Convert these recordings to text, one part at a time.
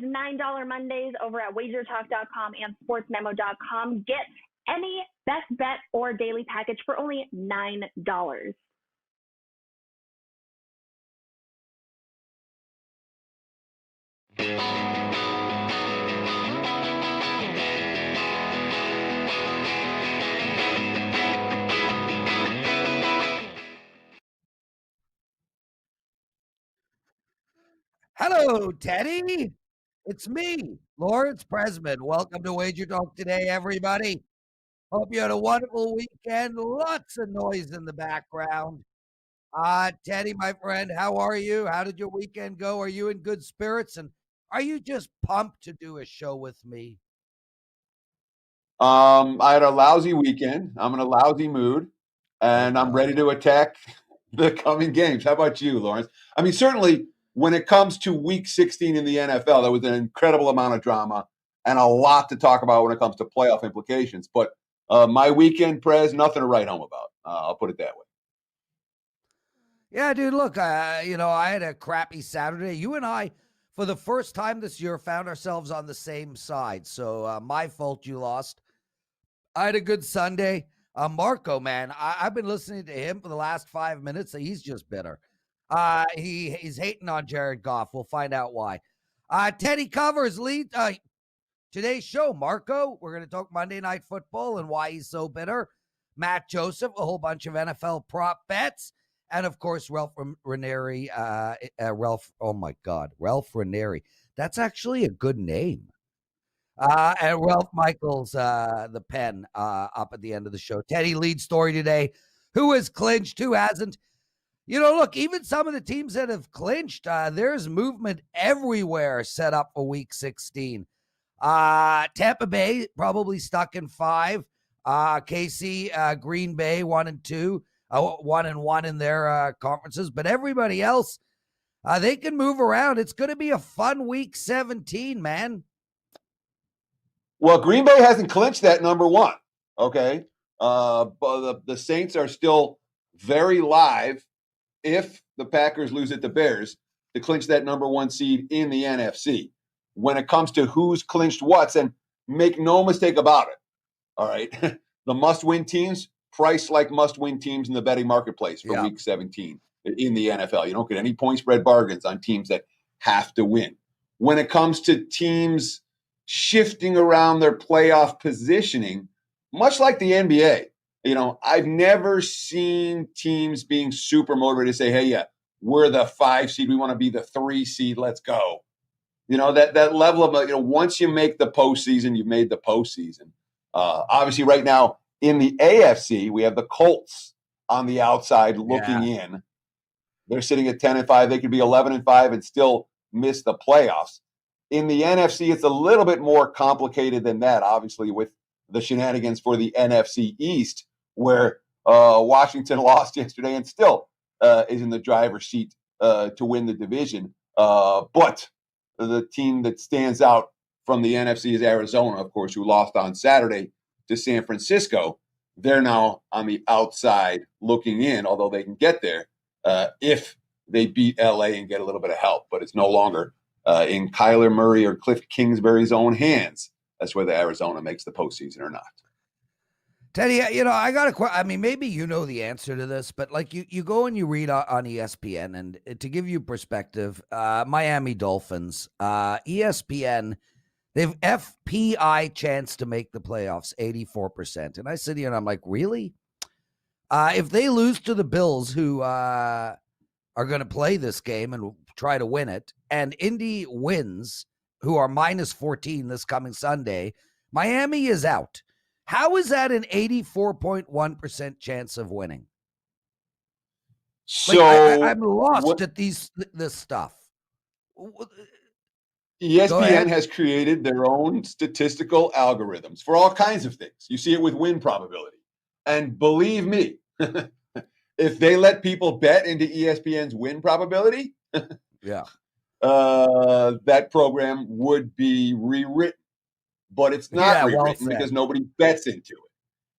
$9 Mondays over at WagerTalk.com and SportsMemo.com. Get any best bet or daily package for only $9. Hello, Teddy. It's me, Lawrence Presman. Welcome to WagerTalk Today, everybody. Hope you had a wonderful weekend. Lots of noise in the background. Teddy, my friend, how are you? How did your weekend go? Are you in good spirits? And are you just pumped to do a show with me? I had a lousy weekend. I'm in a lousy mood, and I'm ready to attack the coming games. How about you, Lawrence? I mean, certainly when it comes to Week 16 in the NFL, there was an incredible amount of drama and a lot to talk about when it comes to playoff implications. But my weekend, Prez, nothing to write home about. I'll put it that way. Yeah, dude, look, I had a crappy Saturday. You and I, for the first time this year, found ourselves on the same side. So my fault you lost. I had a good Sunday. Marco, man, I've been listening to him for the last 5 minutes. He's just bitter. He's hating on Jared Goff. We'll find out why. Teddy covers lead today's show. Marco, we're going to talk Monday Night Football and why he's so bitter. Matt Joseph, a whole bunch of NFL prop bets. And, of course, Ralph Ranieri. Ralph Ranieri. That's actually a good name. And Ralph Michaels, the pen, up at the end of the show. Teddy, lead story today. Who has clinched? Who hasn't? Look, even some of the teams that have clinched, there's movement everywhere set up for Week 16. Tampa Bay probably stuck in 5. KC, Green Bay 1-2, 1-1 in their conferences. But everybody else, they can move around. It's going to be a fun Week 17, man. Well, Green Bay hasn't clinched that number 1, okay? But the Saints are still very live if the Packers lose at the Bears to clinch that number 1 seed in the NFC. When it comes to who's clinched what's, and make no mistake about it, all right, the must-win teams price like must-win teams in the betting marketplace for Week 17 in the NFL. You don't get any point spread bargains on teams that have to win. When it comes to teams shifting around their playoff positioning, much like the NBA, I've never seen teams being super motivated to say, hey, yeah, we're the 5 seed. We want to be the 3 seed. Let's go. That level of, once you make the postseason, you've made the postseason. Obviously, right now in the AFC, we have the Colts on the outside looking in. They're sitting at 10-5. They could be 11-5 and still miss the playoffs. In the NFC, it's a little bit more complicated than that, obviously, with the shenanigans for the NFC East, where Washington lost yesterday and still is in the driver's seat to win the division. But the team that stands out from the NFC is Arizona, of course, who lost on Saturday to San Francisco. They're now on the outside looking in, although they can get there if they beat LA and get a little bit of help. But it's no longer in Kyler Murray or Cliff Kingsbury's own hands. That's whether Arizona makes the postseason or not. Teddy, I got a question. I mean, maybe you know the answer to this, but like you go and you read on ESPN, and to give you perspective, Miami Dolphins, ESPN, they've FPI chance to make the playoffs, 84%. And I sit here and I'm like, really? If they lose to the Bills, who are going to play this game and try to win it, and Indy wins, who are minus 14 this coming Sunday, Miami is out. How is that an 84.1% chance of winning? So I'm lost at this stuff. ESPN has created their own statistical algorithms for all kinds of things. You see it with win probability. And believe me, if they let people bet into ESPN's win probability, that program would be rewritten. But it's not rewritten because nobody bets into it.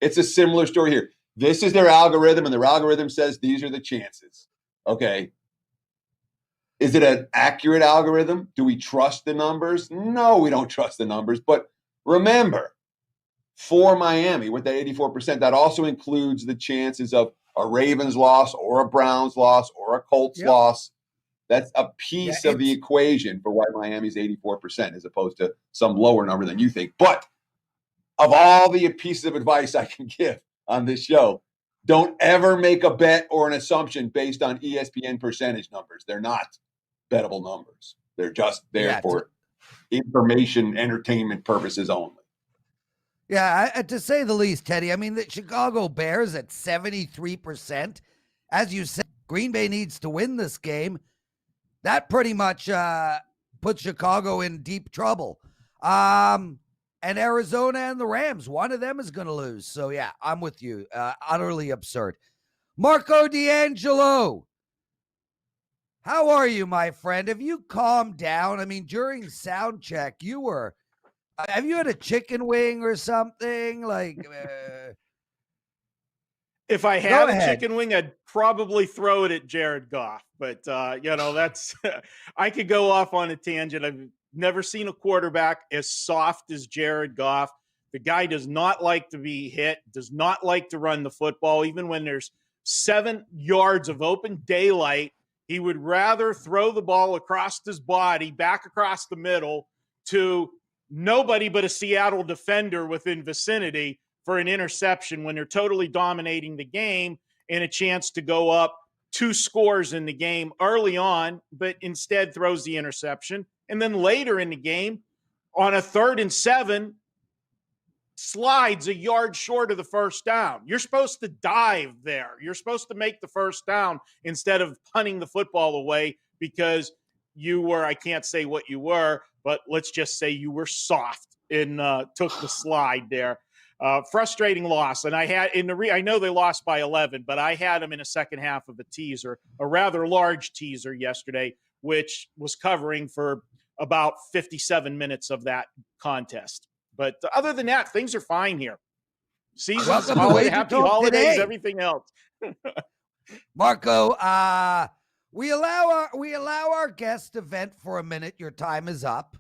It's a similar story here. This is their algorithm, and their algorithm says these are the chances. Okay. Is it an accurate algorithm? Do we trust the numbers? No, we don't trust the numbers. But remember, for Miami with that 84%, that also includes the chances of a Ravens loss or a Browns loss or a Colts loss. That's a piece of the equation for why Miami's 84% as opposed to some lower number than you think. But of all the pieces of advice I can give on this show, don't ever make a bet or an assumption based on ESPN percentage numbers. They're not bettable numbers. They're just there for information, entertainment purposes only. Yeah, to say the least, Teddy. I mean, the Chicago Bears at 73%. As you said, Green Bay needs to win this game. That pretty much puts Chicago in deep trouble. And Arizona and the Rams, one of them is going to lose. So, yeah, I'm with you. Utterly absurd. Marco D'Angelo, how are you, my friend? Have you calmed down? I mean, during sound check, you were... have you had a chicken wing or something? Like, if I had a chicken wing, I'd probably throw it at Jared Goff. But, that's I could go off on a tangent. I've never seen a quarterback as soft as Jared Goff. The guy does not like to be hit, does not like to run the football. Even when there's 7 yards of open daylight, he would rather throw the ball across his body, back across the middle to nobody but a Seattle defender within vicinity for an interception when they're totally dominating the game and a chance to go up 2 scores in the game early on, but instead throws the interception. And then later in the game, on a 3rd and 7, slides a yard short of the first down. You're supposed to dive there. You're supposed to make the first down instead of punting the football away because you were, I can't say what you were, but let's just say you were soft and took the slide there. Frustrating loss. And I had I know they lost by 11, but I had them in a second half of a teaser, a rather large teaser yesterday, which was covering for about 57 minutes of that contest. But other than that, things are fine here. Seasons, happy holidays, today. Everything else. Marco, we allow our guest to vent for a minute. Your time is up.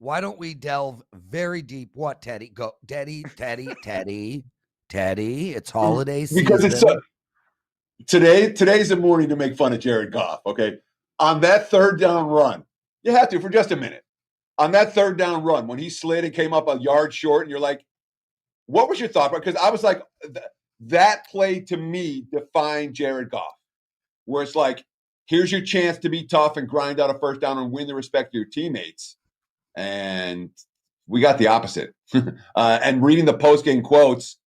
Why don't we delve very deep? What, Teddy? Go, Teddy. It's holiday season. Because it's today's the morning to make fun of Jared Goff. Okay, on that 3rd down run, you have to for just a minute. On that 3rd down run, when he slid and came up a yard short, and you're like, what was your thought? Because I was like, that play to me defined Jared Goff, where it's like, here's your chance to be tough and grind out a first down and win the respect of your teammates. And we got the opposite. And reading the post-game quotes,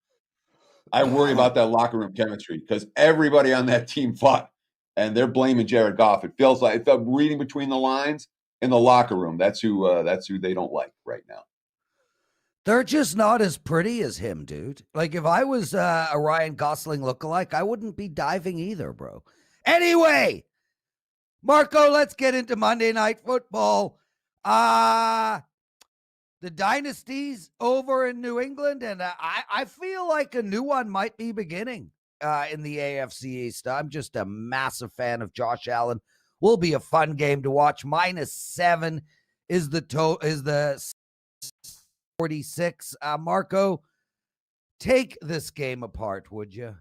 I worry about that locker room chemistry because everybody on that team fought, and they're blaming Jared Goff. It felt reading between the lines in the locker room. That's who they don't like right now. They're just not as pretty as him, dude. Like, if I was a Ryan Gosling lookalike, I wouldn't be diving either, bro. Anyway, Marco, let's get into Monday Night Football. The dynasty's over in New England, and I feel like a new one might be beginning in the AFC East. I'm just a massive fan of Josh Allen. Will be a fun game to watch. -7 is the 46. Marco, take this game apart, would you?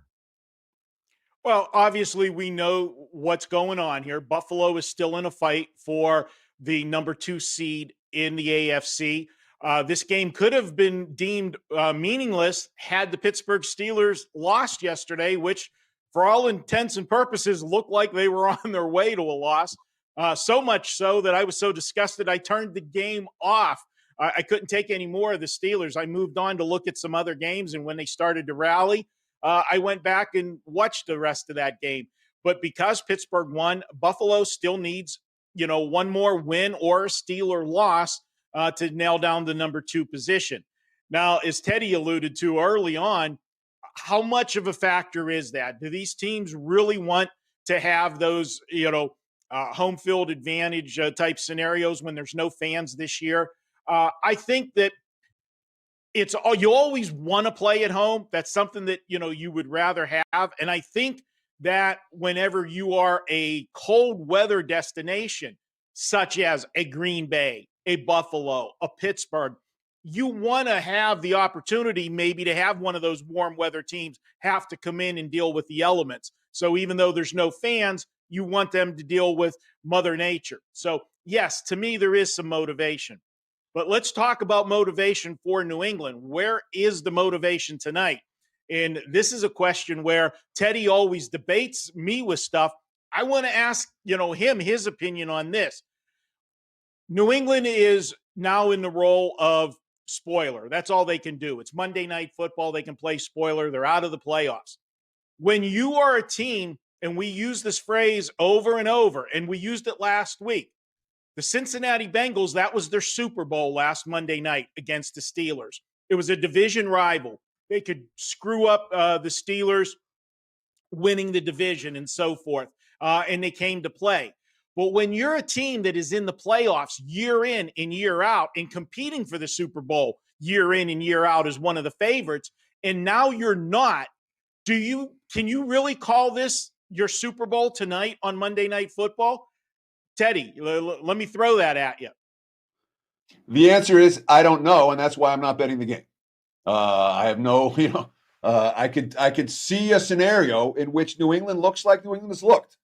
Well, obviously, we know what's going on here. Buffalo is still in a fight for the number 2 seed in the AFC. This game could have been deemed meaningless had the Pittsburgh Steelers lost yesterday, which, for all intents and purposes, looked like they were on their way to a loss. So much so that I was so disgusted, I turned the game off. I couldn't take any more of the Steelers. I moved on to look at some other games, and when they started to rally, I went back and watched the rest of that game. But because Pittsburgh won, Buffalo still needs, one more win or a Steeler loss to nail down the number 2 position. Now, as Teddy alluded to early on, how much of a factor is that? Do these teams really want to have those, home field advantage type scenarios when there's no fans this year? I think that you always want to play at home. That's something that, you would rather have. And I think that whenever you are a cold weather destination, such as a Green Bay, a Buffalo, a Pittsburgh, you want to have the opportunity maybe to have one of those warm weather teams have to come in and deal with the elements. So even though there's no fans, you want them to deal with Mother Nature. So yes, to me, there is some motivation. But let's talk about motivation for New England. Where is the motivation tonight? And this is a question where Teddy always debates me with stuff. I want to ask, him his opinion on this. New England is now in the role of spoiler. That's all they can do. It's Monday Night Football. They can play spoiler. They're out of the playoffs. When you are a team, and we use this phrase over and over, and we used it last week, the Cincinnati Bengals, that was their Super Bowl last Monday night against the Steelers. It was a division rival. They could screw up the Steelers winning the division and so forth, and they came to play. But when you're a team that is in the playoffs year in and year out and competing for the Super Bowl year in and year out as one of the favorites, and now you're not, can you really call this your Super Bowl tonight on Monday Night Football? Teddy, let me throw that at you. The answer is I don't know, and that's why I'm not betting the game. I have no, I could see a scenario in which New England looks like New England has looked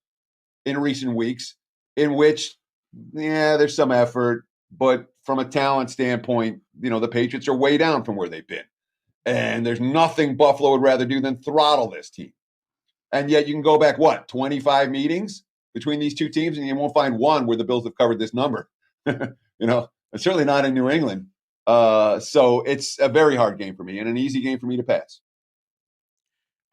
in recent weeks, in which, there's some effort, but from a talent standpoint, the Patriots are way down from where they've been. And there's nothing Buffalo would rather do than throttle this team. And yet you can go back, 25 meetings between these two teams, and you won't find one where the Bills have covered this number. It's certainly not in New England. So it's a very hard game for me and an easy game for me to pass.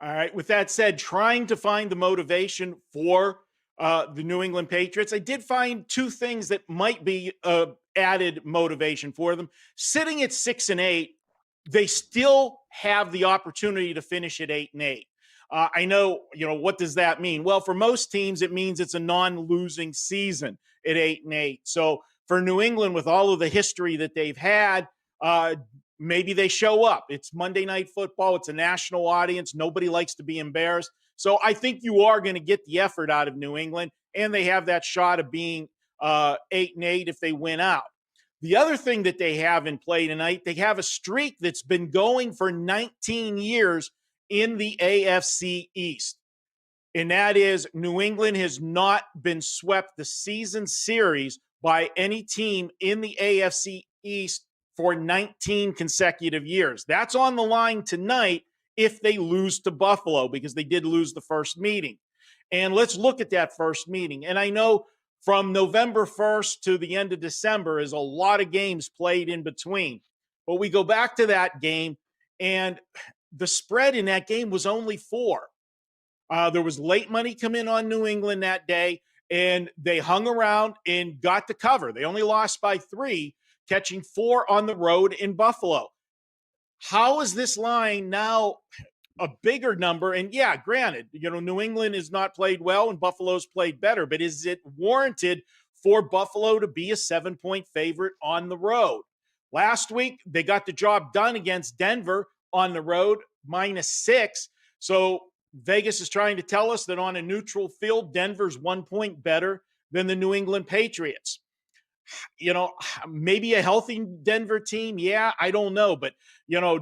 All right. With that said, trying to find the motivation for the New England Patriots, I did find two things that might be added motivation for them. Sitting at 6-8, they still have the opportunity to finish at 8-8. I know, what does that mean? Well, for most teams, it means it's a non-losing season at 8-8. So for New England, with all of the history that they've had, maybe they show up. It's Monday Night Football. It's a national audience. Nobody likes to be embarrassed. So I think you are going to get the effort out of New England, and they have that shot of being 8-8 if they win out. The other thing that they have in play tonight, they have a streak that's been going for 19 years in the AFC East. And that is New England has not been swept the season series by any team in the AFC East for 19 consecutive years. That's on the line tonight if they lose to Buffalo, because they did lose the first meeting. And let's look at that first meeting. And I know from November 1st to the end of December is a lot of games played in between. But we go back to that game, and the spread in that game was only 4. There was late money come in on New England that day, and they hung around and got the cover. They only lost by 3, catching 4 on the road in Buffalo. How is this line now a bigger number? And yeah, granted, New England has not played well and Buffalo's played better, but is it warranted for Buffalo to be a 7-point favorite on the road? Last week, they got the job done against Denver on the road, -6. So Vegas is trying to tell us that on a neutral field, Denver's 1 point better than the New England Patriots. Maybe a healthy Denver team. Yeah, I don't know. But,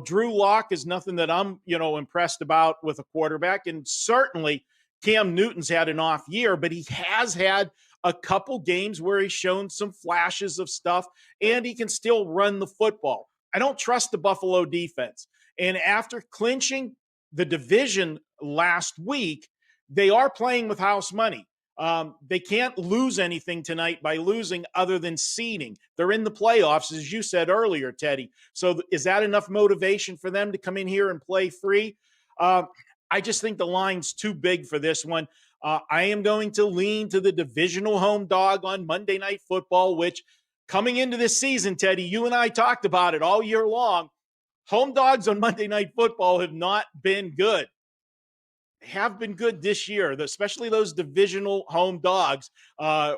Drew Lock is nothing that I'm, impressed about with a quarterback. And certainly Cam Newton's had an off year, but he has had a couple games where he's shown some flashes of stuff, and he can still run the football. I don't trust the Buffalo defense. And after clinching the division last week, they are playing with house money. They can't lose anything tonight by losing other than seeding. They're in the playoffs, as you said earlier, Teddy. So is that enough motivation for them to come in here and play free? I just think the line's too big for this one. I am going to lean to the divisional home dog on Monday Night Football, which coming into this season, Teddy, you and I talked about it all year long. Home dogs on Monday Night Football have not been good. Have been good this year, especially those divisional home dogs.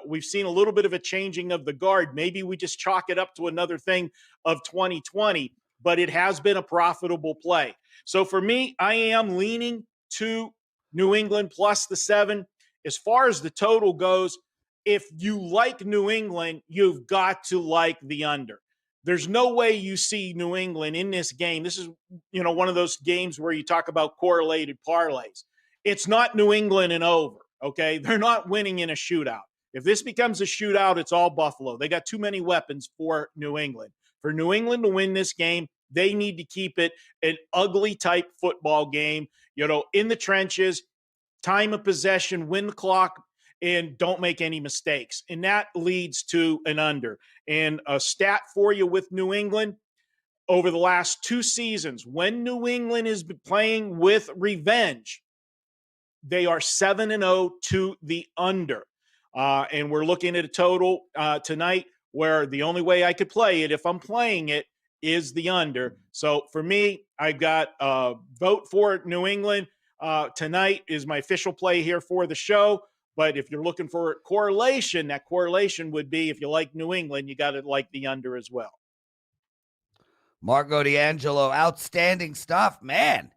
We've seen a little bit of a changing of the guard. Maybe we just chalk it up to another thing of 2020, but it has been a profitable play. So for me, I am leaning to New England plus the 7. As far as the total goes, if you like New England, you've got to like the under. There's no way you see New England in this game. This is, one of those games where you talk about correlated parlays. It's not New England and over, okay? They're not winning in a shootout. If this becomes a shootout, it's all Buffalo. They got too many weapons for New England. For New England to win this game, they need to keep it an ugly type football game, in the trenches, time of possession, win the clock, and don't make any mistakes. And that leads to an under. And a stat for you with New England, over the last 2 seasons, when New England is playing with revenge, they are 7-0 to the under. And we're looking at a total tonight where the only way I could play it, if I'm playing it, is the under. So for me, I've got vote for New England. Tonight is my official play here for the show. But if you're looking for correlation, that correlation would be, if you like New England, you got to like the under as well. Marco D'Angelo, outstanding stuff, man.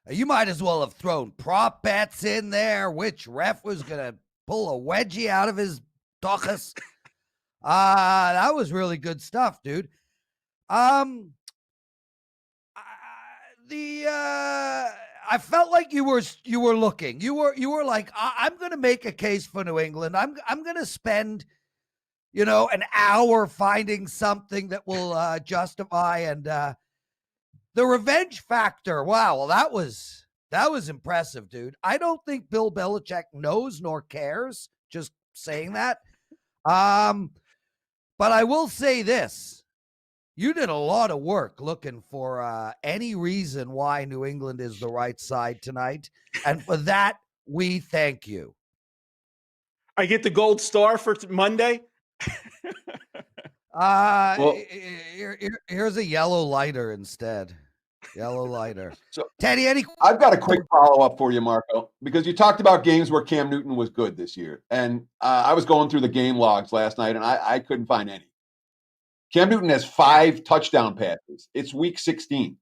You might as well have thrown prop bets in there. Which ref was going to pull a wedgie out of his tuchus? That was really good stuff, dude. I felt like you were looking. You were like, I'm going to make a case for New England. I'm going to spend, an hour finding something that will justify, and the revenge factor. Wow, well, that was impressive, dude. I don't think Bill Belichick knows nor cares. Just saying that. But I will say this. You did a lot of work looking for any reason why New England is the right side tonight. And for that, we thank you. I get the gold star for Monday. Here's a yellow lighter instead. Yellow lighter. So, Teddy, I've got a quick follow-up for you, Marco, because you talked about games where Cam Newton was good this year. And I was going through the game logs last night, and I couldn't find any. Cam Newton has 5 touchdown passes. It's week 16.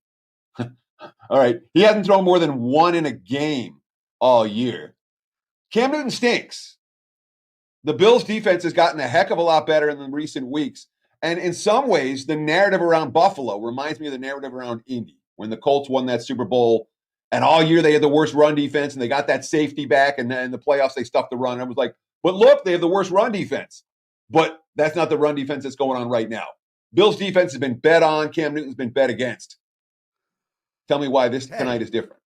All right. He hasn't thrown more than 1 in a game all year. Cam Newton stinks. The Bills' defense has gotten a heck of a lot better in the recent weeks. And in some ways, the narrative around Buffalo reminds me of the narrative around Indy, when the Colts won that Super Bowl. And all year they had the worst run defense, and they got that safety back. And then in the playoffs, they stuffed the run. And I was like, but look, they have the worst run defense. But that's not the run defense that's going on right now. Bills' defense has been bet on. Cam Newton's been bet against. Tell me why this tonight is different.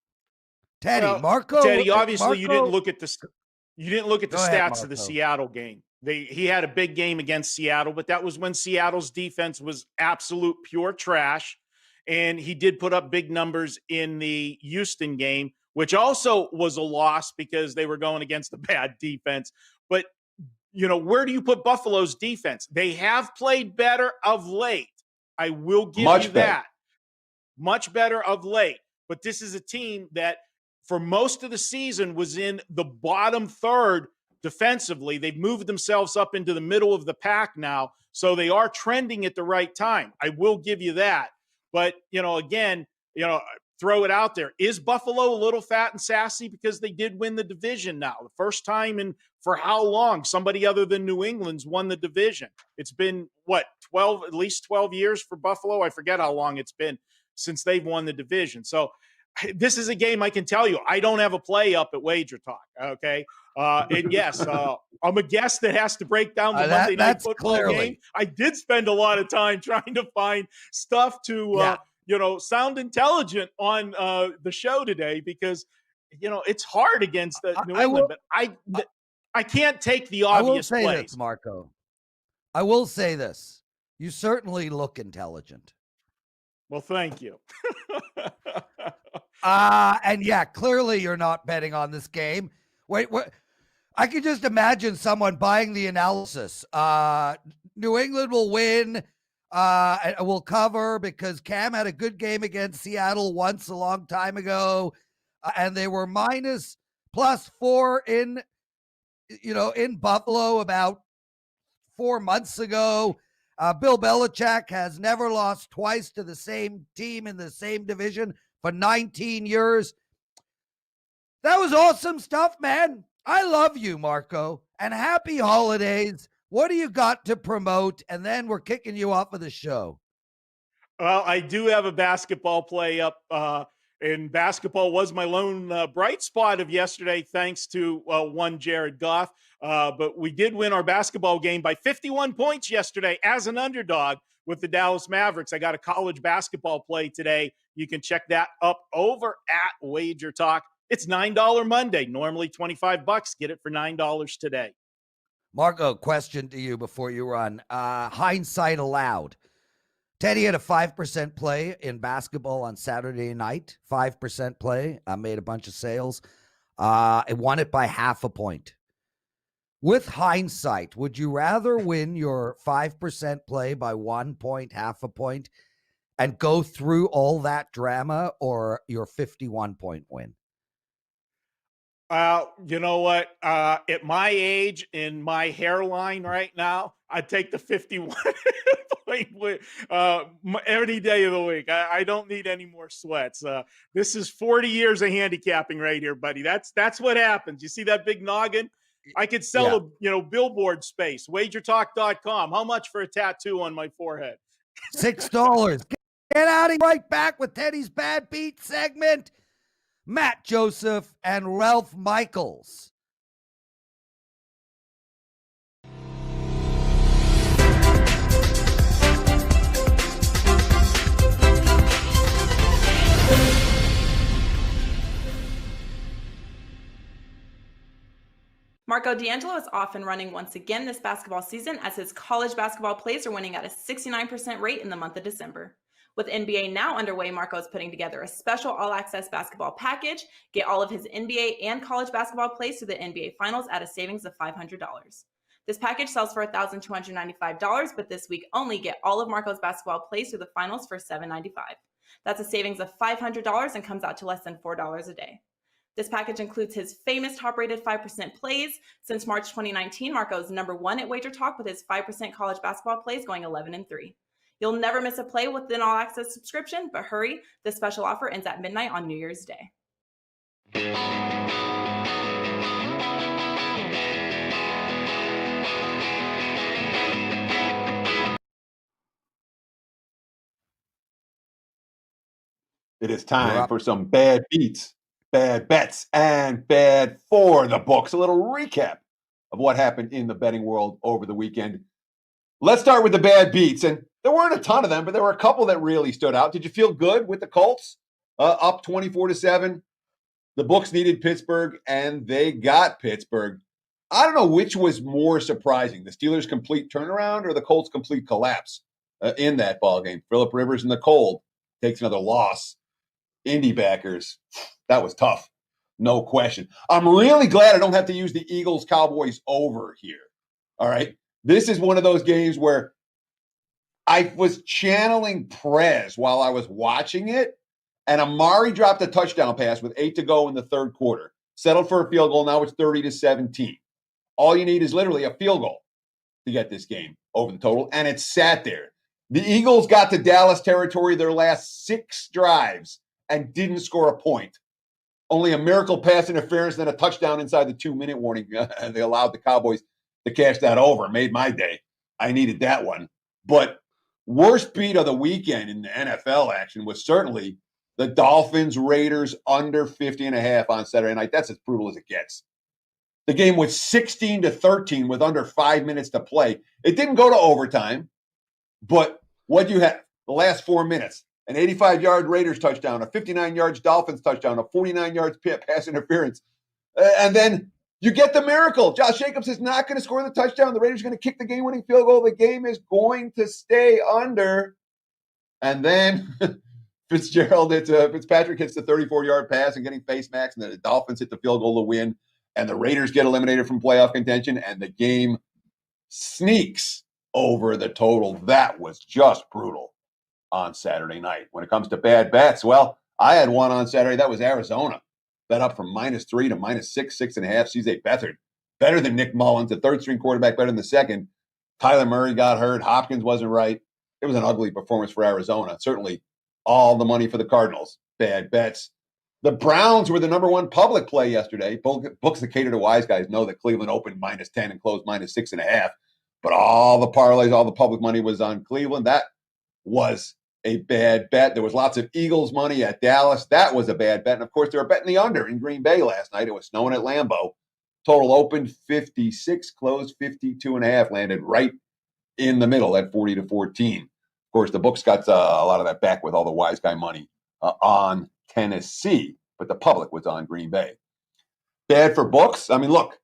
Teddy, Teddy, obviously Marco, you didn't look at the stats of the Marco. Seattle game. He had a big game against Seattle, but that was when Seattle's defense was absolute pure trash. And he did put up big numbers in the Houston game, which also was a loss because they were going against a bad defense. But where do you put Buffalo's defense? They have played better of late. I will give you that. Much better of late. But this is a team that for most of the season was in the bottom third defensively. They've moved themselves up into the middle of the pack now. So they are trending at the right time. I will give you that. But, again, throw it out there. Is Buffalo a little fat and sassy because they did win the division now? The first time in for how long somebody other than New England's won the division? It's been, at least 12 years for Buffalo? I forget how long it's been since they've won the division. So this is a game I can tell you. I don't have a play up at WagerTalk, okay? And yes, I'm a guest that has to break down the Monday Night Football game. I did spend a lot of time trying to find stuff to sound intelligent on the show today because, it's hard against New England. But I can't take the obvious plays. I will say this, Marco. I will say this. You certainly look intelligent. Well, thank you. And yeah, clearly you're not betting on this game. Wait, what? I can just imagine someone buying the analysis. New England will win. Will cover because Cam had a good game against Seattle once a long time ago, and they were +4 in Buffalo about 4 months ago. Bill Belichick has never lost twice to the same team in the same division for 19 years. That was awesome stuff, man. I love you, Marco, and happy holidays. What do you got to promote? And then we're kicking you off of the show. Well, I do have a basketball play up, and basketball was my lone bright spot of yesterday, thanks to one Jared Goff. But we did win our basketball game by 51 points yesterday as an underdog with the Dallas Mavericks. I got a college basketball play today. You can check that up over at WagerTalk. It's $9 Monday, normally $25. Get it for $9 today. Marco, question to you before you run. Hindsight allowed. Teddy had a 5% play in basketball on Saturday night. 5% play. I made a bunch of sales. I won it by half a point. With hindsight, would you rather win your 5% play by 1 point, half a point, and go through all that drama, or your 51-point win? You know what? At my age, in my hairline right now, I'd take the 51 point win any day of the week. I don't need any more sweats. This is 40 years of handicapping right here, buddy. That's what happens. You see that big noggin? I could sell a billboard space. WagerTalk.com. How much for a tattoo on my forehead? $6. Get out of here. Right back with Teddy's Bad Beat segment. Matt Joseph and Ralph Michaels. Marco D'Angelo is off and running once again this basketball season as his college basketball plays are winning at a 69% rate in the month of December. With NBA now underway, Marco is putting together a special all-access basketball package. Get all of his NBA and college basketball plays to the NBA Finals at a savings of $500. This package sells for $1,295, but this week only get all of Marco's basketball plays to the Finals for $795. That's a savings of $500 and comes out to less than $4 a day. This package includes his famous top-rated 5% plays. Since March 2019, Marco is #1 at WagerTalk with his 5% college basketball plays going 11-3. You'll never miss a play with an all-access subscription, but hurry, this special offer ends at midnight on New Year's Day. It is time for some bad beats, bad bets, and bad for the books. A little recap of what happened in the betting world over the weekend. Let's start with the bad beats. And there weren't a ton of them, but there were a couple that really stood out. Did you feel good with the Colts? Up 24-7. The books needed Pittsburgh, and they got Pittsburgh. I don't know which was more surprising, the Steelers' complete turnaround or the Colts' complete collapse in that ballgame. Phillip Rivers in the cold takes another loss. Indy backers, that was tough. No question. I'm really glad I don't have to use the Eagles-Cowboys over here. All right? This is one of those games where I was channeling Prez while I was watching it, and Amari dropped a touchdown pass with 8 to go in the third quarter. Settled for a field goal. Now it's 30-17. All you need is literally a field goal to get this game over the total, and it sat there. The Eagles got to Dallas territory their last 6 drives and didn't score a point. Only a miracle pass interference, then a touchdown inside the 2-minute warning. They allowed the Cowboys to cash that over. Made my day. I needed that one. But worst beat of the weekend in the NFL action was certainly the Dolphins-Raiders under 50.5 on Saturday night. That's as brutal as it gets. The game was 16-13 with under 5 minutes to play. It didn't go to overtime, but what you had the last 4 minutes, an 85-yard Raiders touchdown, a 59 yards Dolphins touchdown, a 49 yards pass interference. And then you get the miracle. Josh Jacobs is not going to score the touchdown. The Raiders are going to kick the game-winning field goal. The game is going to stay under. And then Fitzpatrick hits the 34-yard pass and getting face max, and then the Dolphins hit the field goal to win. And the Raiders get eliminated from playoff contention, and the game sneaks over the total. That was just brutal on Saturday night. When it comes to bad bets, well, I had one on Saturday. That was Arizona. Bet up from -3 to -6, 6.5. CJ Beathard, better than Nick Mullins, the third-string quarterback, better than the second. Kyler Murray got hurt. Hopkins wasn't right. It was an ugly performance for Arizona. Certainly all the money for the Cardinals. Bad bets. The Browns were the number one public play yesterday. Books that cater to wise guys know that Cleveland opened -10 and closed -6.5. But all the parlays, all the public money was on Cleveland. That was a bad bet. There was lots of Eagles money at Dallas. That was a bad bet. And of course, they were betting the under in Green Bay last night. It was snowing at Lambeau. Total opened 56, closed 52.5, landed right in the middle at 40-14. Of course, the books got a lot of that back with all the wise guy money on Tennessee, but the public was on Green Bay. Bad for books. I mean, look,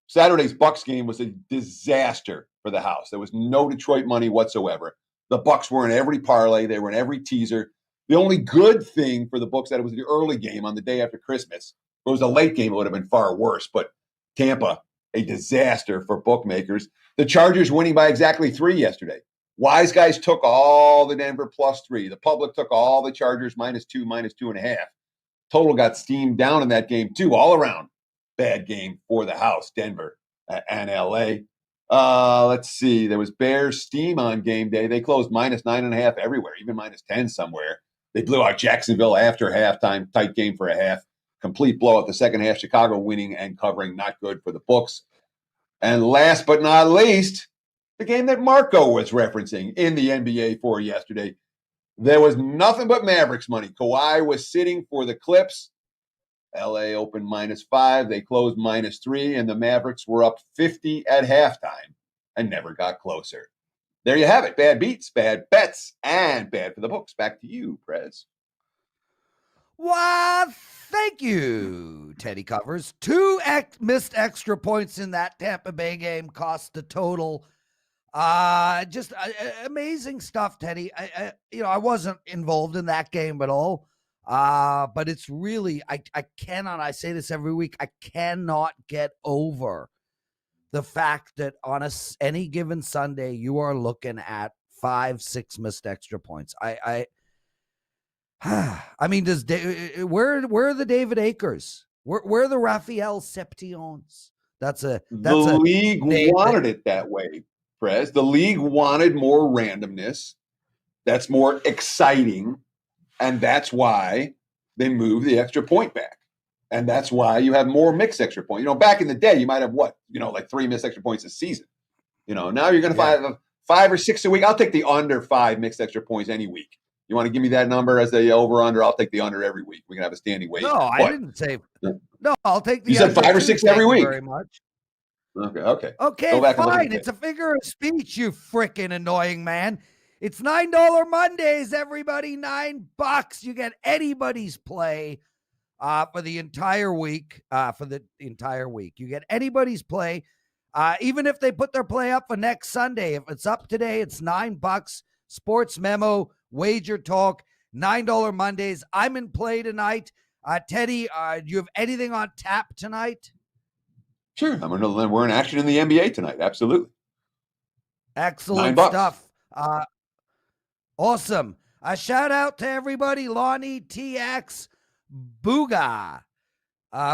Saturday's Bucks game was a disaster for the house. There was no Detroit money whatsoever. The Bucks were in every parlay. They were in every teaser. The only good thing for the books that it was the early game on the day after Christmas. If it was a late game, it would have been far worse. But Tampa, a disaster for bookmakers. The Chargers winning by exactly 3 yesterday. Wise guys took all the Denver +3. The public took all the Chargers -2, -2.5. Total got steamed down in that game, too, all around. Bad game for the house, Denver and LA. Let's see. There was Bears steam on game day. They closed -9.5 everywhere, even -10 somewhere. They blew out Jacksonville after halftime. Tight game for a half. Complete blowout the second half. Chicago winning and covering. Not good for the books. And last but not least, the game that Marco was referencing in the NBA for yesterday. There was nothing but Mavericks money. Kawhi was sitting for the Clips. LA opened -5. They closed -3, and the Mavericks were up 50 at halftime and never got closer. There you have it. Bad beats, bad bets, and bad for the books. Back to you, Prez. Why, thank you, Teddy Covers. 2 missed extra points in that Tampa Bay game cost the total. Just amazing stuff, Teddy. I wasn't involved in that game at all. But it's really, I cannot, I say this every week, I cannot get over the fact that on any given Sunday, you are looking at 5-6 missed extra points. I mean, where are the David Akers? Where are the Raphael Septions? The league wanted it that way, Prez. The league wanted more randomness. That's more exciting. And that's why they moved the extra point back. And that's why you have more mixed extra points. Back in the day, you might have like 3 missed extra points a season. Now you're going to find 5 or 6 a week. I'll take the under 5 mixed extra points any week. You want to give me that number as the over-under? I'll take the under every week. We can have a standing wage. No, I didn't say. No, I'll take the You said 5 or 6 every week. Very much. Okay. Okay, fine. It's a figure of speech, you frickin' annoying man. It's $9 Mondays, everybody. $9. You get anybody's play for the entire week. You get anybody's play, even if they put their play up for next Sunday. If it's up today, it's $9. Sports Memo, Wager Talk, $9 Mondays. I'm in play tonight. Teddy, do you have anything on tap tonight? Sure. We're in action in the NBA tonight. Absolutely. Excellent stuff. Awesome. A shout out to everybody. Lonnie, TX, Booga,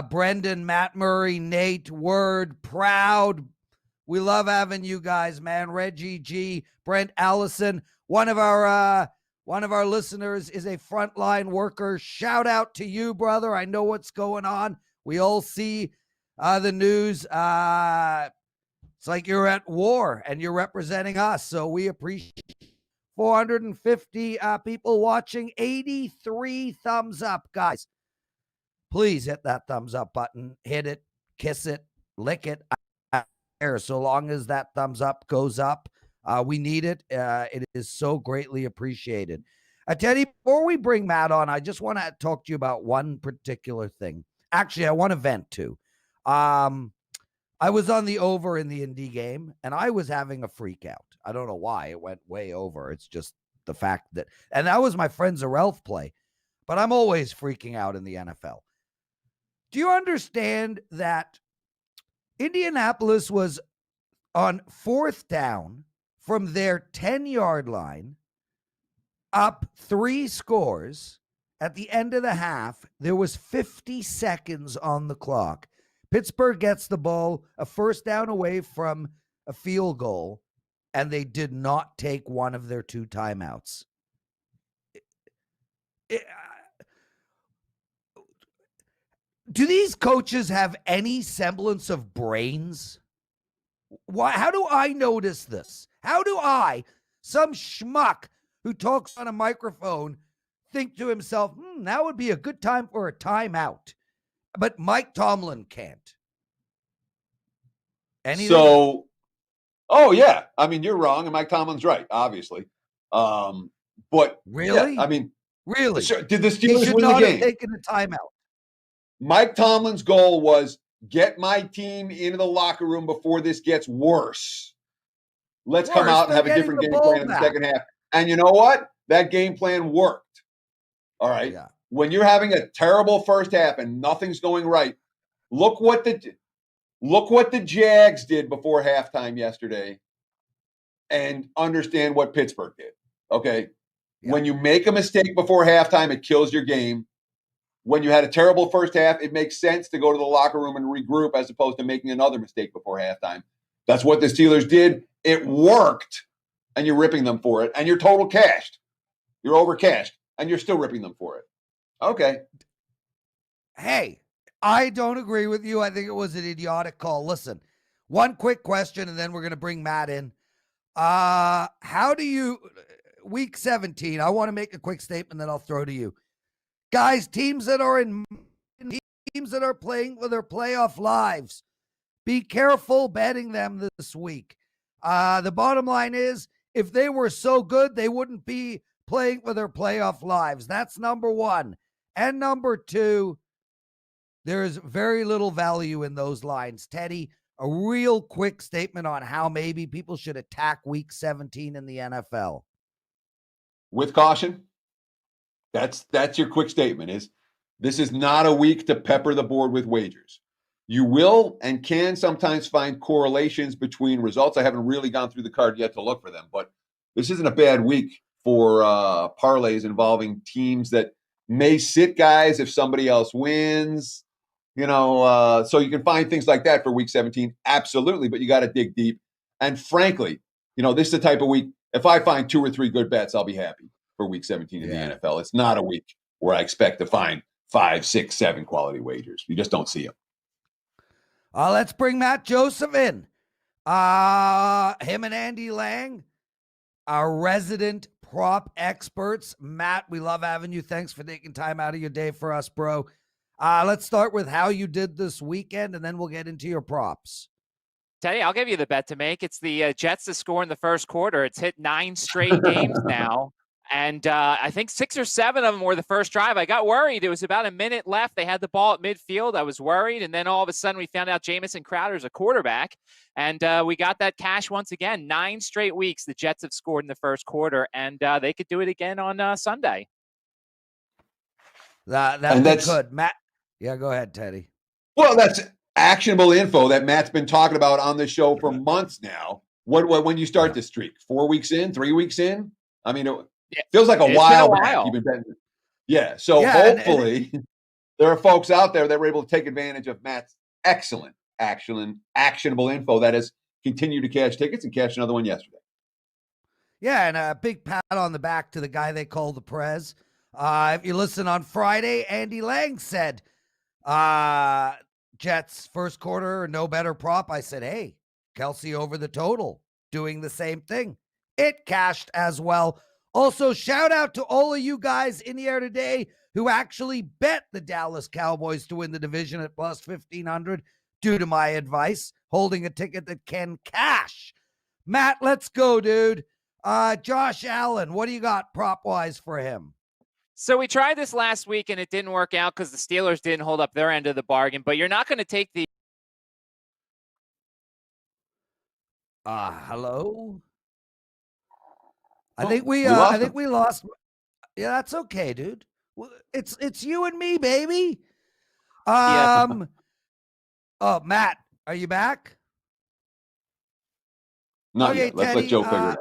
Brendan, Matt Murray, Nate, Word, Proud. We love having you guys, man. Reggie G, Brent Allison. One of our listeners is a frontline worker. Shout out to you, brother. I know what's going on. We all see the news. It's like you're at war and you're representing us. So we appreciate 450 people watching, 83 thumbs up, guys. Please hit that thumbs up button, hit it, kiss it, lick it. So long as that thumbs up goes up, we need it. It is so greatly appreciated. Teddy, before we bring Matt on, I just want to talk to you about one particular thing. Actually, I want to vent too. I was on the over in the Indy game, and I was having a freak out. I don't know why. It went way over. It's just the fact that, and that was my friend Zarelf play, but I'm always freaking out in the NFL. Do you understand that Indianapolis was on 4th down from their 10-yard line, up 3 scores? At the end of the half, there was 50 seconds on the clock. Pittsburgh gets the ball, a 1st down away from a field goal, and they did not take one of their 2 timeouts. Do these coaches have any semblance of brains? Why? How do I notice this? How do I, some schmuck who talks on a microphone, think to himself, that would be a good time for a timeout? But Mike Tomlin can't. Anything? So, oh yeah, I mean you're wrong, and Mike Tomlin's right, obviously. But really, yeah, I mean, really, did the he Steelers should win not the have game? taken a timeout. Mike Tomlin's goal was get my team into the locker room before this gets worse. Let's come out and have a different game plan in the second half. And you know what? That game plan worked. All right. Yeah. When you're having a terrible first half and nothing's going right, look what the Jags did before halftime yesterday, and understand what Pittsburgh did. Okay. Yeah. When you make a mistake before halftime, it kills your game. When you had a terrible first half, it makes sense to go to the locker room and regroup as opposed to making another mistake before halftime. That's what the Steelers did. It worked, and you're ripping them for it, and you're total cashed. You're over cashed, and you're still ripping them for it. Okay. Hey, I don't agree with you. I think it was an idiotic call. Listen, one quick question, and then we're going to bring Matt in. How do you, week 17, I want to make a quick statement that I'll throw to you. Guys, teams that are playing for their playoff lives, be careful betting them this week. The bottom line is, if they were so good, they wouldn't be playing for their playoff lives. That's number one. And number two, there's very little value in those lines. Teddy, a real quick statement on how maybe people should attack week 17 in the NFL. With caution. That's your quick statement. Is this is not a week to pepper the board with wagers. You will and can sometimes find correlations between results. I haven't really gone through the card yet to look for them, but this isn't a bad week for parlays involving teams that may sit guys if somebody else wins. So you can find things like that for week 17. Absolutely, but you got to dig deep. And frankly, this is the type of week, if I find 2 or 3 good bets, I'll be happy for week 17 in the NFL. It's not a week where I expect to find 5, 6, 7 quality wagers. You just don't see them. Let's bring Matt Joseph in. Him and Andy Lang, our resident prop experts. Matt, we love having you. Thanks for taking time out of your day for us, bro. Let's start with how you did this weekend, and then we'll get into your props. Teddy, I'll give you the bet to make. It's the Jets to score in the first quarter. It's hit 9 straight games now. And I think 6 or 7 of them were the first drive. I got worried. It was about a minute left. They had the ball at midfield. I was worried. And then all of a sudden we found out Jamison Crowder's a quarterback. And we got that cash once again. 9 straight weeks the Jets have scored in the first quarter. And they could do it again on Sunday. That's good. Matt. Yeah, go ahead, Teddy. Well, that's actionable info that Matt's been talking about on the show for months now. When you start this streak? 4 weeks in? 3 weeks in? I mean, it feels like a while back. You've been betting. Yeah. So hopefully there are folks out there that were able to take advantage of Matt's excellent, actionable info that has continued to cash tickets and cashed another one yesterday. Yeah, and a big pat on the back to the guy they call the Prez. If you listen on Friday, Andy Lang said, Jets first quarter, no better prop. I said, hey, Kelsey over the total, doing the same thing. It cashed as well. Also, shout out to all of you guys in the air today who actually bet the Dallas Cowboys to win the division at plus 1,500 due to my advice, holding a ticket that can cash. Matt, let's go, dude. Josh Allen, what do you got prop-wise for him? So we tried this last week, and it didn't work out because the Steelers didn't hold up their end of the bargain. But you're not going to take the... Hello? I think we lost. Yeah, that's okay, dude. It's you and me, baby. Oh, Matt, are you back? Not yet. Let's let Joe figure it out.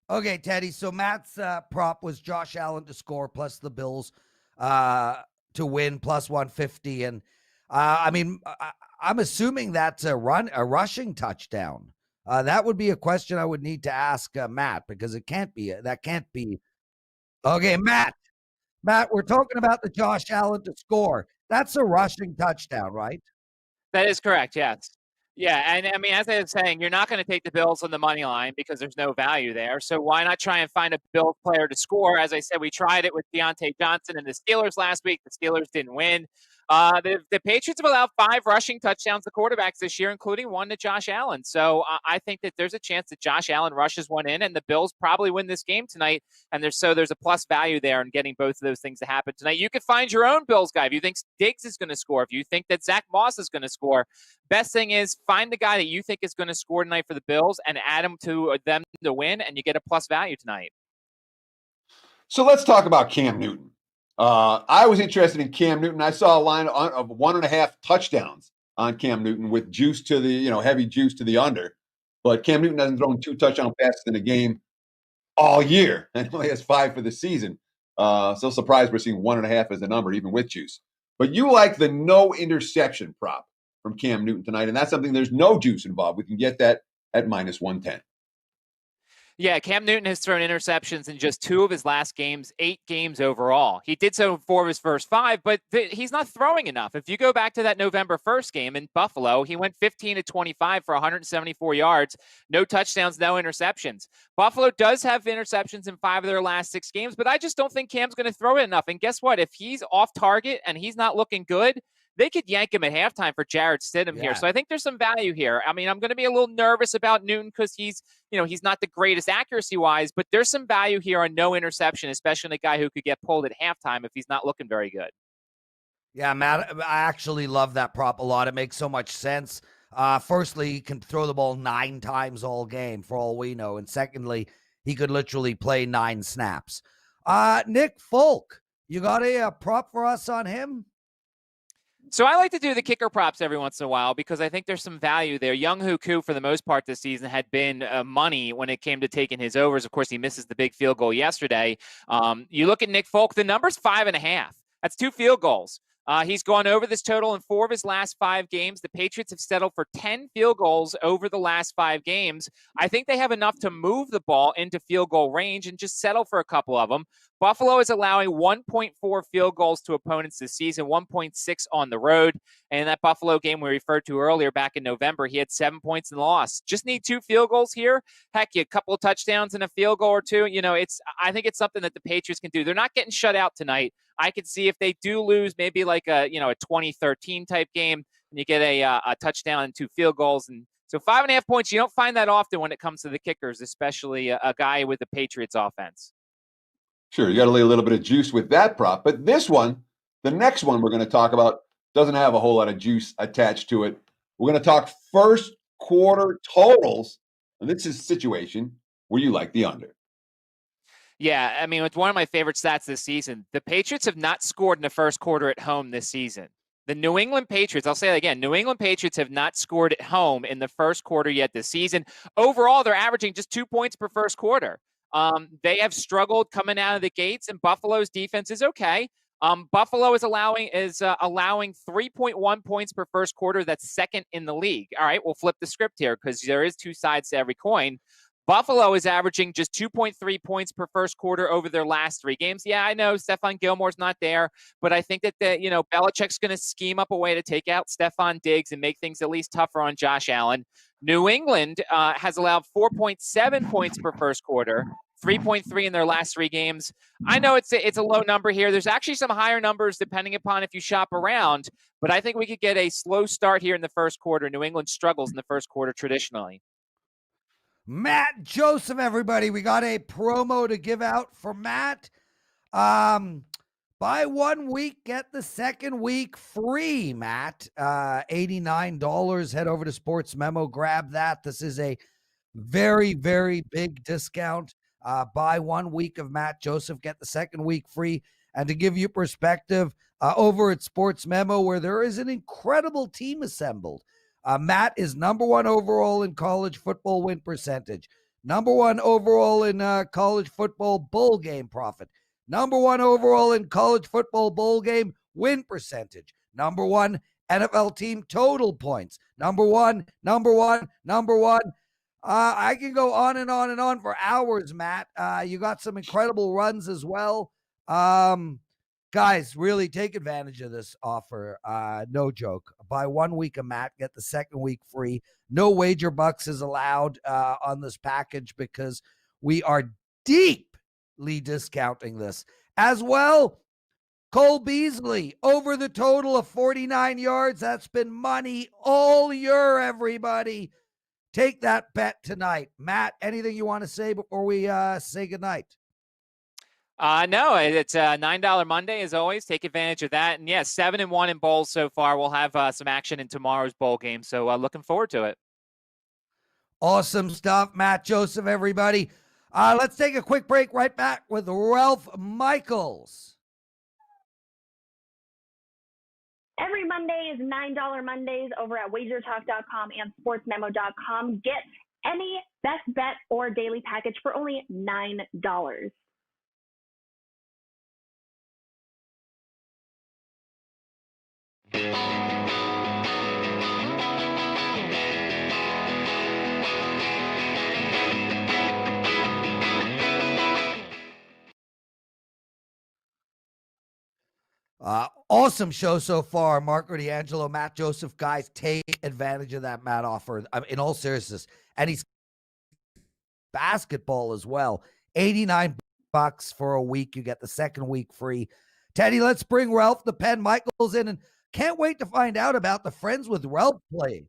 Okay, Teddy. So Matt's prop was Josh Allen to score plus the Bills to win plus 150. And I'm assuming that's a rushing touchdown. That would be a question I would need to ask Matt because it can't be. That can't be. Okay, Matt. Matt, we're talking about the Josh Allen to score. That's a rushing touchdown, right? That is correct, yes. Yeah, and I mean, as I was saying, you're not going to take the Bills on the money line because there's no value there. So why not try and find a Bills player to score? As I said, we tried it with Deontay Johnson and the Steelers last week. The Steelers didn't win. The Patriots have allowed 5 rushing touchdowns to quarterbacks this year, including 1 to Josh Allen. So I think that there's a chance that Josh Allen rushes one in, and the Bills probably win this game tonight. And there's a plus value there in getting both of those things to happen tonight. You could find your own Bills guy if you think Diggs is going to score, if you think that Zach Moss is going to score. Best thing is find the guy that you think is going to score tonight for the Bills and add him to them to win, and you get a plus value tonight. So let's talk about Cam Newton. I was interested in Cam Newton. I saw a line of 1.5 touchdowns on Cam Newton with juice to the, heavy juice to the under. But Cam Newton hasn't thrown 2 touchdown passes in a game all year and only has 5 for the season. So surprised we're seeing 1.5 as the number, even with juice. But you like the no interception prop from Cam Newton tonight, and that's something there's no juice involved. We can get that at minus 110. Yeah, Cam Newton has thrown interceptions in just 2 of his last games, 8 games overall. He did so in 4 of his first 5, but he's not throwing enough. If you go back to that November 1st game in Buffalo, he went 15 to 25 for 174 yards, no touchdowns, no interceptions. Buffalo does have interceptions in 5 of their last 6 games, but I just don't think Cam's going to throw it enough. And guess what? If he's off target and he's not looking good, they could yank him at halftime for Jarrett Stidham here. So I think there's some value here. I mean, I'm going to be a little nervous about Newton because he's not the greatest accuracy-wise, but there's some value here on no interception, especially in a guy who could get pulled at halftime if he's not looking very good. Yeah, Matt, I actually love that prop a lot. It makes so much sense. Firstly, he can throw the ball 9 times all game, for all we know. And secondly, he could literally play 9 snaps. Nick Folk, you got a prop for us on him? So I like to do the kicker props every once in a while because I think there's some value there. Younghoe Koo, for the most part this season, had been money when it came to taking his overs. Of course, he misses the big field goal yesterday. You look at Nick Folk, the number's 5.5. That's 2 field goals. He's gone over this total in 4 of his last 5 games. The Patriots have settled for 10 field goals over the last 5 games. I think they have enough to move the ball into field goal range and just settle for a couple of them. Buffalo is allowing 1.4 field goals to opponents this season, 1.6 on the road. And in that Buffalo game we referred to earlier back in November, he had 7 points in the loss. Just need 2 field goals here. Heck, a couple of touchdowns and a field goal or 2. I think it's something that the Patriots can do. They're not getting shut out tonight. I could see if they do lose, maybe like a 2013 type game, and you get a touchdown and 2 field goals. And so 5.5 points, you don't find that often when it comes to the kickers, especially a guy with the Patriots offense. Sure, you got to lay a little bit of juice with that prop. But this one, the next one we're going to talk about, doesn't have a whole lot of juice attached to it. We're going to talk first quarter totals. And this is a situation where you like the under. Yeah, I mean, it's one of my favorite stats this season. The Patriots have not scored in the first quarter at home this season. The New England Patriots, I'll say that again, New England Patriots have not scored at home in the first quarter yet this season. Overall, they're averaging just 2 points per first quarter. They have struggled coming out of the gates, and Buffalo's defense is okay. Buffalo is allowing 3.1 points per first quarter. That's second in the league. All right, we'll flip the script here because there is 2 sides to every coin. Buffalo is averaging just 2.3 points per first quarter over their last 3 games. Yeah, I know Stephon Gilmore's not there, but I think that Belichick's going to scheme up a way to take out Stephon Diggs and make things at least tougher on Josh Allen. New England has allowed 4.7 points per first quarter, 3.3 in their last 3 games. I know it's a low number here. There's actually some higher numbers depending upon if you shop around, but I think we could get a slow start here in the first quarter. New England struggles in the first quarter traditionally. Matt Joseph, everybody. We got a promo to give out for Matt. Buy 1 week, get the second week free, Matt. $89. Head over to Sports Memo, grab that. This is a very, very big discount. Buy 1 week of Matt Joseph, get the second week free. And to give you perspective, over at Sports Memo, where there is an incredible team assembled. Matt is number 1 overall in college football win percentage, number 1 overall in college football bowl game profit, number 1 overall in college football bowl game win percentage, number 1 NFL team total points, number one. I can go on and on and on for hours, Matt. You got some incredible runs as well. Guys, really take advantage of this offer. No joke. Buy 1 week of Matt, get the second week free. No wager bucks is allowed on this package because we are deeply discounting this. As well, Cole Beasley over the total of 49 yards. That's been money all year, everybody. Take that bet tonight. Matt, anything you want to say before we say goodnight? No, it's a $9 Monday as always. Take advantage of that. And yeah, 7-1 in bowls so far. We'll have some action in tomorrow's bowl game. So looking forward to it. Awesome stuff, Matt Joseph, everybody. Let's take a quick break. Right back with Ralph Michaels. Every Monday is $9 Mondays over at WagerTalk.com and SportsMemo.com. Get any best bet or daily package for only $9. Awesome show so far. Marco D'Angelo, Matt Joseph, guys, take advantage of that Matt offer. In all seriousness, and he's basketball as well. $89 for a week. You get the second week free. Teddy, let's bring Ralph the Pen Michaels in, and can't wait to find out about the Friends with Ralph play.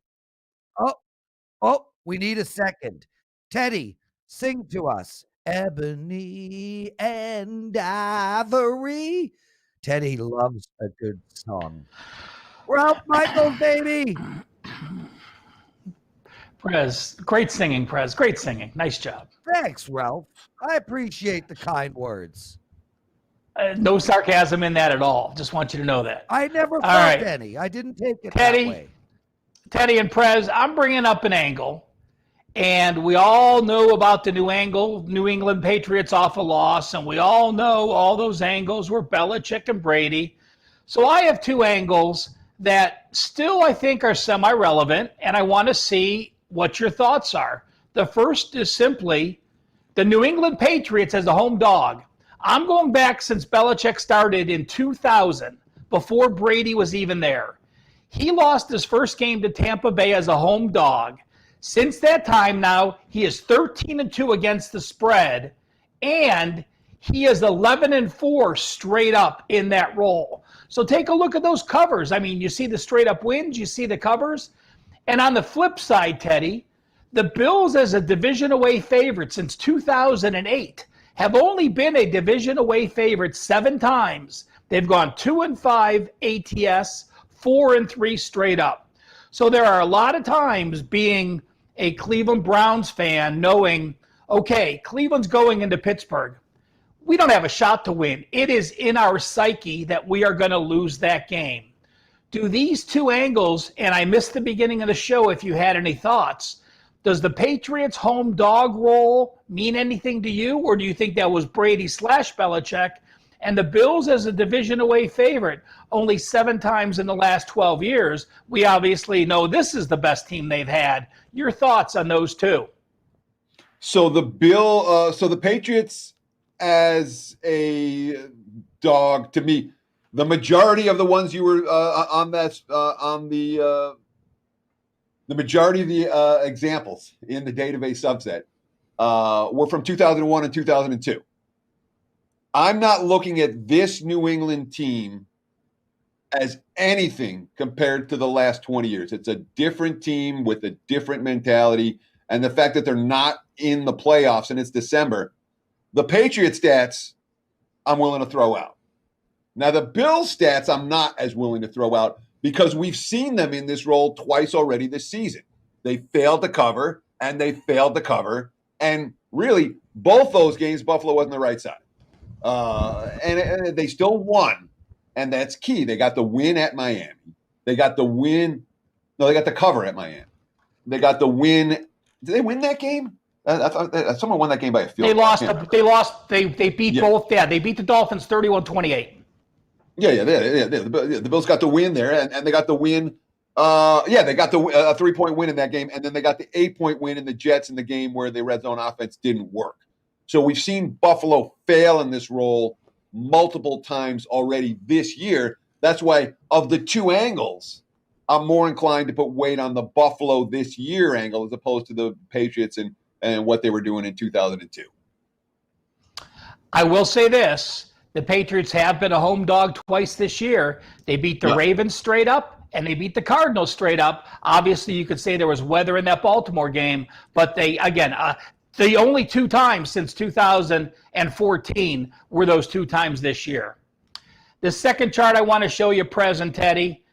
Oh, we need a second. Teddy, sing to us. Ebony and Ivory. Teddy loves a good song. Ralph Michaels, baby. Prez, great singing, Prez. Great singing. Nice job. Thanks, Ralph. I appreciate the kind words. No sarcasm in that at all. Just want you to know that. I never felt any. I didn't take it that way. Teddy and Prez, I'm bringing up an angle. And we all know about the New England Patriots off a loss. And we all know all those angles were Belichick and Brady. So I have two angles that still I think are semi-relevant. And I want to see what your thoughts are. The first is simply the New England Patriots as a home dog. I'm going back since Belichick started in 2000, before Brady was even there. He lost his first game to Tampa Bay as a home dog. Since that time now, he is 13-2 against the spread, and he is 11-4 straight up in that role. So take a look at those covers. I mean, you see the straight up wins, you see the covers. And on the flip side, Teddy, the Bills as a division away favorite since 2008 have only been a division away favorite 7 times. They've gone 2-5 ATS, 4-3 straight up. So there are a lot of times being a Cleveland Browns fan knowing, okay, Cleveland's going into Pittsburgh. We don't have a shot to win. It is in our psyche that we are going to lose that game. Do these two angles, and I missed the beginning of the show if you had any thoughts, does the Patriots home dog role mean anything to you, or do you think that was Brady / Belichick? And the Bills as a division away favorite, only 7 times in the last 12 years. We obviously know this is the best team they've had. Your thoughts on those two? So the Patriots as a dog, to me, the majority of the ones you were the majority of the examples in the database subset were from 2001 and 2002. I'm not looking at this New England team as anything compared to the last 20 years. It's a different team with a different mentality. And the fact that they're not in the playoffs and it's December, the Patriot stats, I'm willing to throw out. Now, the Bills stats, I'm not as willing to throw out because we've seen them in this role twice already this season. They failed to cover, and they failed to cover. And really, both those games, Buffalo wasn't the right side. And they still won, and that's key. They got the win at Miami. They got the win. No, they got the cover at Miami. They got the win. Did they win that game? I thought someone won that game by a field goal. They beat both. Yeah, they beat the Dolphins 31-28. Yeah. The Bills got the win there, and they got the win. They got the 3-point win in that game, and then they got the 8-point win in the Jets in the game where the red zone offense didn't work. So we've seen Buffalo fail in this role multiple times already this year. That's why, of the two angles, I'm more inclined to put weight on the Buffalo this year angle as opposed to the Patriots and what they were doing in 2002. I will say this. The Patriots have been a home dog twice this year. They beat the Ravens straight up, and they beat the Cardinals straight up. Obviously, you could say there was weather in that Baltimore game, but they, again, the only two times since 2014 were those two times this year. The second chart I want to show you, Prez and Teddy,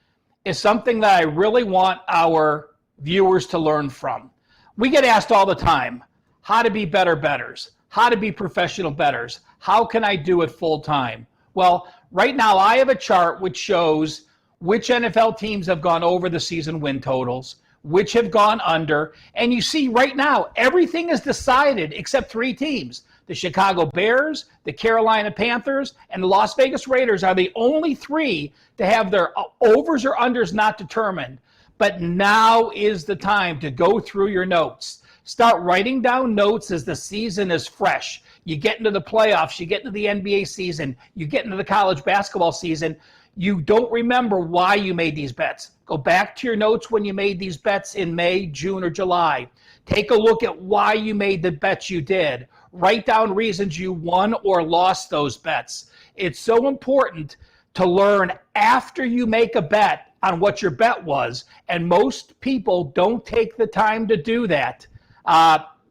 is something that I really want our viewers to learn from. We get asked all the time, how to be better bettors, how to be professional bettors, how can I do it full time? Well, right now I have a chart which shows which NFL teams have gone over the season win totals, which have gone under, and you see right now everything is decided except three teams. The Chicago Bears, the Carolina Panthers, and the Las Vegas Raiders are the only three to have their overs or unders not determined. But now is the time to go through your notes. Start writing down notes as the season is fresh. You get into the playoffs, you get into the NBA season, you get into the college basketball season. You don't remember why you made these bets. Go back to your notes when you made these bets in May, June, or July. Take a look at why you made the bets you did. Write down reasons you won or lost those bets. It's so important to learn after you make a bet on what your bet was, and most people don't take the time to do that.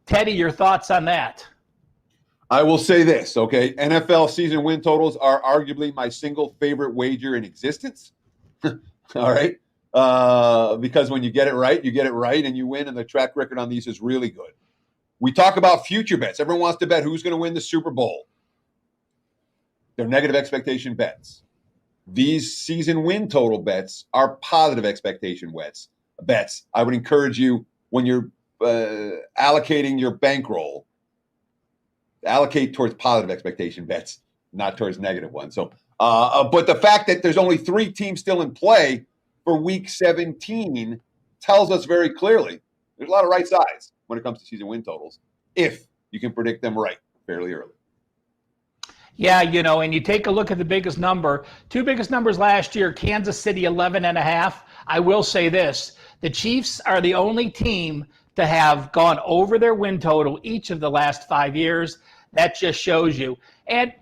Teddy, your thoughts on that? I will say this, okay? NFL season win totals are arguably my single favorite wager in existence. All right? Because when you get it right, and you win, and the track record on these is really good. We talk about future bets. Everyone wants to bet who's going to win the Super Bowl. They're negative expectation bets. These season win total bets are positive expectation bets. I would encourage you, when you're allocating your bankroll, allocate towards positive expectation bets, not towards negative ones. So, but the fact that there's only three teams still in play for Week 17 tells us very clearly there's a lot of right sides when it comes to season win totals, if you can predict them right fairly early. Yeah, and you take a look at the biggest number, two biggest numbers last year, Kansas City 11.5. I will say this, the Chiefs are the only team to have gone over their win total each of the last 5 years. That just shows you. And,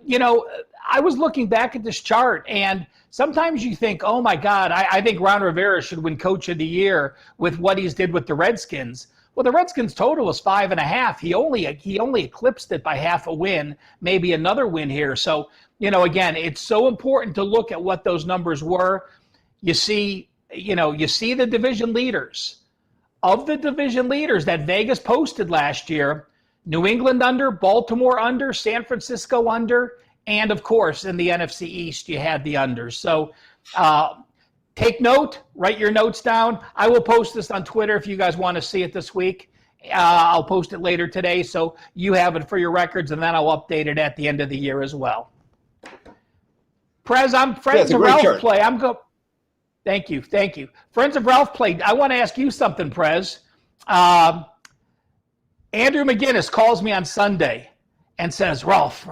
I was looking back at this chart, and sometimes you think, oh my God, I think Ron Rivera should win Coach of the Year with what he's did with the Redskins. Well, the Redskins total was 5.5. He only eclipsed it by half a win, maybe another win here. So, again, it's so important to look at what those numbers were. You see the division leaders. Of the division leaders that Vegas posted last year, New England under, Baltimore under, San Francisco under, and of course in the NFC East you had the unders. So take note, write your notes down. I will post this on Twitter if you guys want to see it this week. I'll post it later today so you have it for your records, and then I'll update it at the end of the year as well. Prez, I'm friends of Ralph chart. Play. Thank you. Friends of Ralph Play. I want to ask you something, Prez. Andrew McGinnis calls me on Sunday and says, Ralph,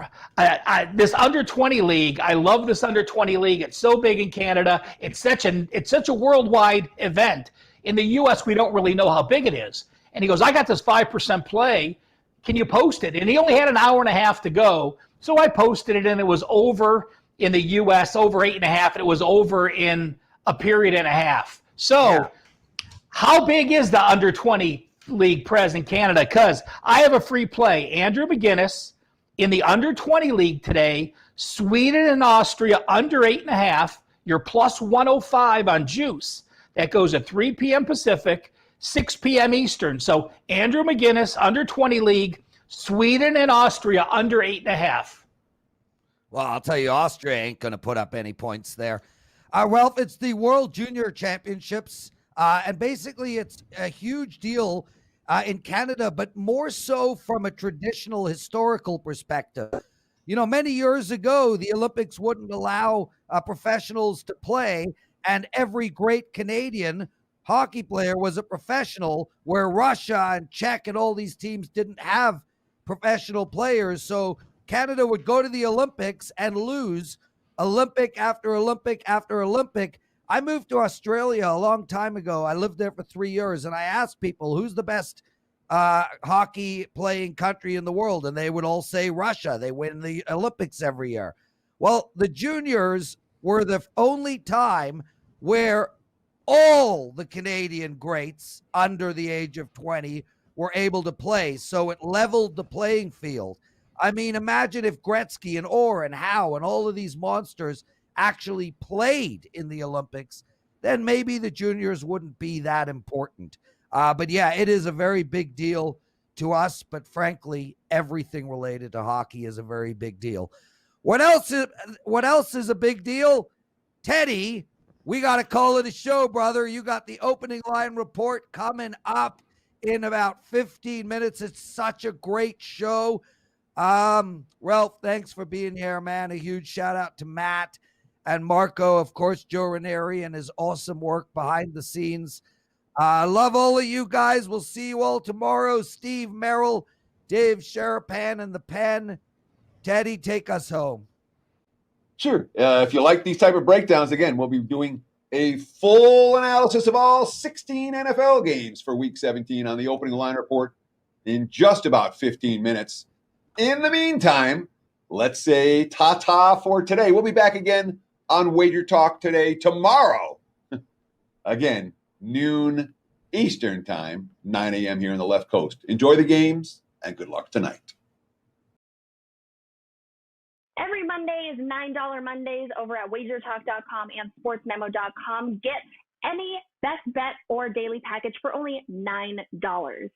this under 20 league, I love this under 20 league. It's so big in Canada. It's such a worldwide event. In the US, we don't really know how big it is. And he goes, I got this 5% play. Can you post it? And he only had an hour and a half to go. So I posted it, and it was over in the US, over 8.5, and it was over in a period and a half. So How big is the under 20 league, Prez, in Canada? Because I have a free play. Andrew McGinnis in the under 20 league today, Sweden and Austria under 8.5. You're plus 105 on juice. That goes at 3 p.m. Pacific, 6 p.m. Eastern. So Andrew McGinnis, under 20 league, Sweden and Austria under 8.5. Well, I'll tell you, Austria ain't going to put up any points there. Ralph, it's the World Junior Championships, and basically it's a huge deal in Canada, but more so from a traditional historical perspective. Many years ago, the Olympics wouldn't allow professionals to play, and every great Canadian hockey player was a professional, where Russia and Czech and all these teams didn't have professional players. So Canada would go to the Olympics and lose Olympic after Olympic after Olympic. I moved to Australia a long time ago. I lived there for 3 years, and I asked people, who's the best hockey playing country in the world? And they would all say Russia. They win the Olympics every year. Well, the juniors were the only time where all the Canadian greats under the age of 20 were able to play. So it leveled the playing field. I mean, imagine if Gretzky and Orr and Howe and all of these monsters actually played in the Olympics, then maybe the juniors wouldn't be that important. But yeah, it is a very big deal to us. But frankly, everything related to hockey is a very big deal. What else is a big deal? Teddy, we got to call it a show, brother. You got the opening line report coming up in about 15 minutes. It's such a great show. Ralph, thanks for being here, man. A huge shout out to Matt and Marco, of course, Joe Ranieri and his awesome work behind the scenes. Love all of you guys. We'll see you all tomorrow. Steve Merrill, Dave Sherapan, and the Pen. Teddy, take us home. Sure. If you like these type of breakdowns, again, we'll be doing a full analysis of all 16 NFL games for Week 17 on the opening line report in just about 15 minutes. In the meantime, let's say ta-ta for today. We'll be back again on Wager Talk Today tomorrow. Again, noon Eastern time, 9 a.m. here on the left coast. Enjoy the games and good luck tonight. Every Monday is $9 Mondays over at WagerTalk.com and SportsMemo.com. Get any best bet or daily package for only $9.